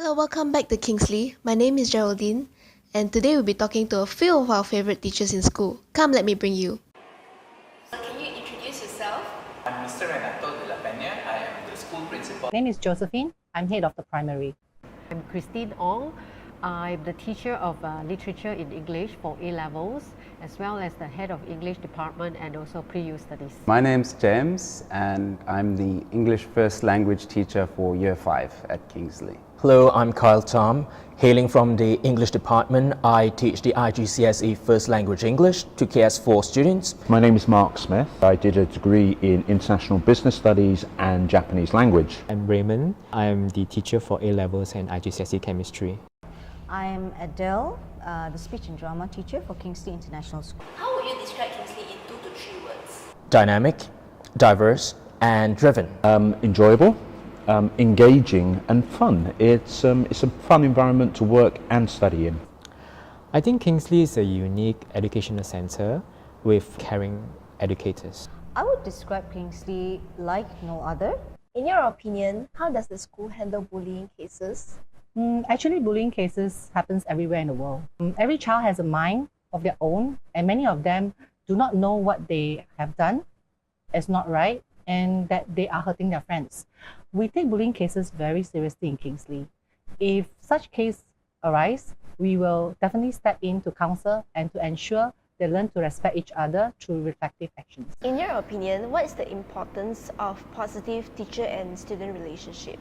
Hello, welcome back to Kingsley. My name is Geraldine, and today we'll be talking to a few of our favorite teachers in school. Come, let me bring you. Can you introduce yourself? I'm Mr. Renato de la Peña. I am the school principal. My name is Josephine. I'm head of the primary. I'm Christine Ong. I'm the teacher of literature in English for A-levels, as well as the head of English department and also pre-U studies. My name's James, and I'm the English first language teacher for Year 5 at Kingsley. Hello, I'm Kyle Tom. Hailing from the English department, I teach the IGCSE First Language English to KS4 students. My name is Mark Smith. I did a degree in International Business Studies and Japanese language. I'm Raymond. I'm the teacher for A-levels and IGCSE Chemistry. I'm Adele, the speech and drama teacher for Kingsley International School. How would you describe Kingsley in 2 to 3 words? Dynamic, diverse, and driven. Enjoyable, engaging and fun. It's a fun environment to work and study in. I think Kingsley is a unique educational center with caring educators. I would describe Kingsley like no other. In your opinion, how does the school handle bullying cases? Actually, bullying cases happens everywhere in the world. Every child has a mind of their own, and many of them do not know what they have done is not right and that they are hurting their friends. We take bullying cases very seriously in Kingsley. If such case arise, we will definitely step in to counsel and to ensure they learn to respect each other through reflective actions. In your opinion, what is the importance of positive teacher and student relationship?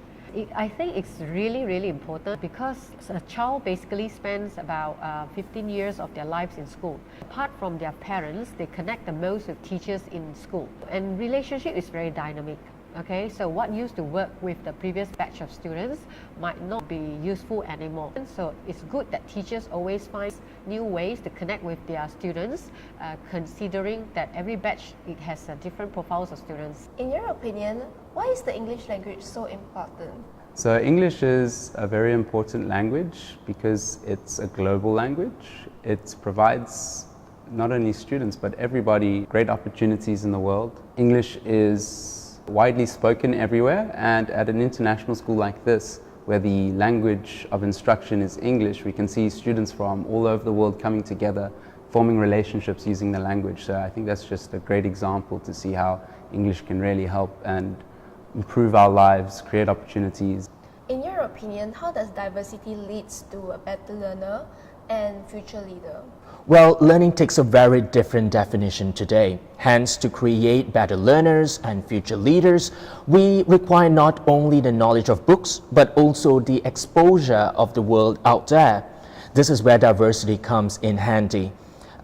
I think it's really important because a child basically spends about 15 years of their lives in school. Apart from their parents, they connect the most with teachers in school. And relationship is very dynamic. Okay, so what used to work with the previous batch of students might not be useful anymore. And so it's good that teachers always find new ways to connect with their students, considering that every batch it has different profiles of students. In your opinion, why is the English language so important? So English is a very important language because it's a global language. It provides not only students but everybody great opportunities in the world. English is widely spoken everywhere, and at an international school like this, where the language of instruction is English, we can see students from all over the world coming together, forming relationships using the language. So I think that's just a great example to see how English can really help and improve our lives, create opportunities. In your opinion, how does diversity lead to a better learner and future leader? Well, learning takes a very different definition today. Hence, to create better learners and future leaders, we require not only the knowledge of books, but also the exposure of the world out there. This is where diversity comes in handy.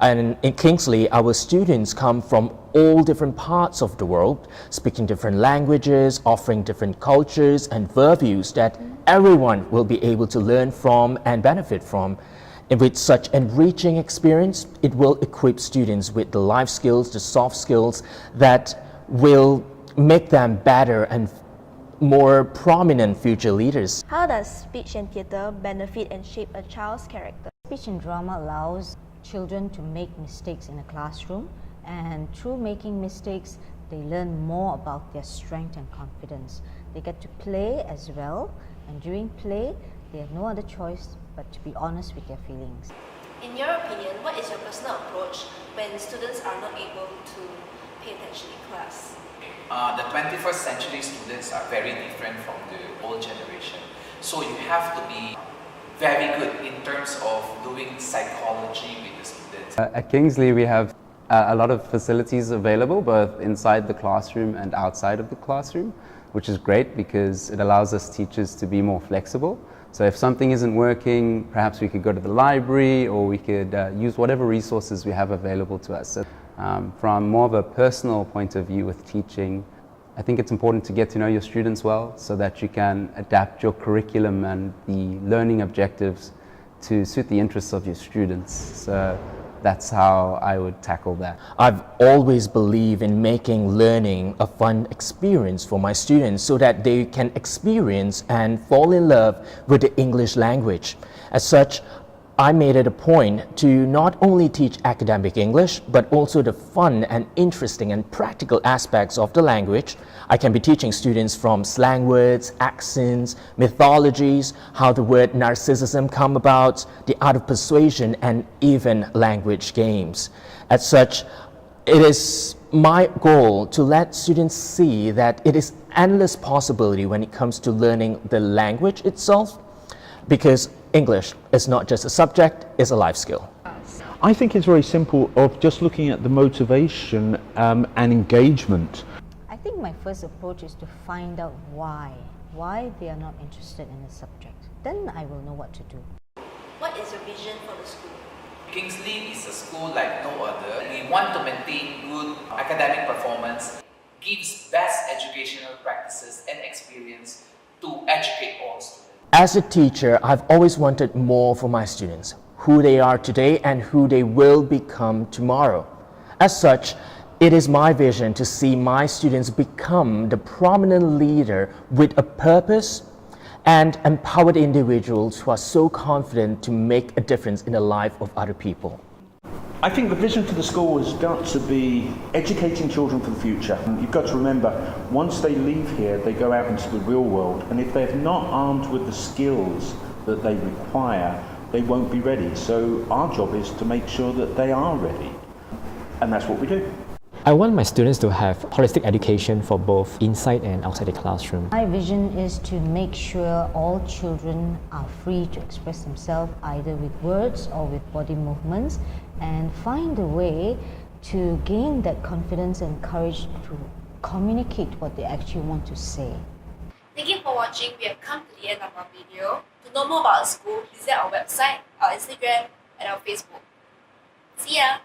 And in Kingsley, our students come from all different parts of the world, speaking different languages, offering different cultures and worldviews that everyone will be able to learn from and benefit from. And with such enriching experience, it will equip students with the life skills, the soft skills that will make them better and more prominent future leaders. How does speech and theatre benefit and shape a child's character? Speech and drama allows children to make mistakes in a classroom, and through making mistakes, they learn more about their strength and confidence. They get to play as well, and during play, they have no other choice but to be honest with their feelings. In your opinion, what is your personal approach when students are not able to pay attention in class? The 21st century students are very different from the old generation. So you have to be very good in terms of doing psychology with the students. At Kingsley, we have a lot of facilities available, both inside the classroom and outside of the classroom, which is great because it allows us teachers to be more flexible. So if something isn't working, perhaps we could go to the library, or we could use whatever resources we have available to us. So, from more of a personal point of view with teaching, I think it's important to get to know your students well so that you can adapt your curriculum and the learning objectives to suit the interests of your students. So that's how I would tackle that. I've always believed in making learning a fun experience for my students so that they can experience and fall in love with the English language. As such, I made it a point to not only teach academic English, but also the fun and interesting and practical aspects of the language. I can be teaching students from slang words, accents, mythologies, how the word narcissism come about, the art of persuasion, and even language games. As such, it is my goal to let students see that it is endless possibility when it comes to learning the language itself, because English is not just a subject, it's a life skill. I think it's very simple of just looking at the motivation and engagement. I think my first approach is to find out why they are not interested in the subject. Then I will know what to do. What is your vision for the school? Kingsley is a school like no other. We want to maintain good academic performance, gives best educational practices and experience to educate all students. As a teacher, I've always wanted more for my students, who they are today and who they will become tomorrow. As such, it is my vision to see my students become the prominent leader with a purpose and empowered individuals who are so confident to make a difference in the life of other people. I think the vision for the school has got to be educating children for the future. You've got to remember, once they leave here, they go out into the real world, and if they're not armed with the skills that they require, they won't be ready. So our job is to make sure that they are ready, and that's what we do. I want my students to have holistic education for both inside and outside the classroom. My vision is to make sure all children are free to express themselves either with words or with body movements, and find a way to gain that confidence and courage to communicate what they actually want to say. Thank you for watching. We have come to the end of our video. To know more about our school, visit our website, our Instagram, and our Facebook. See ya!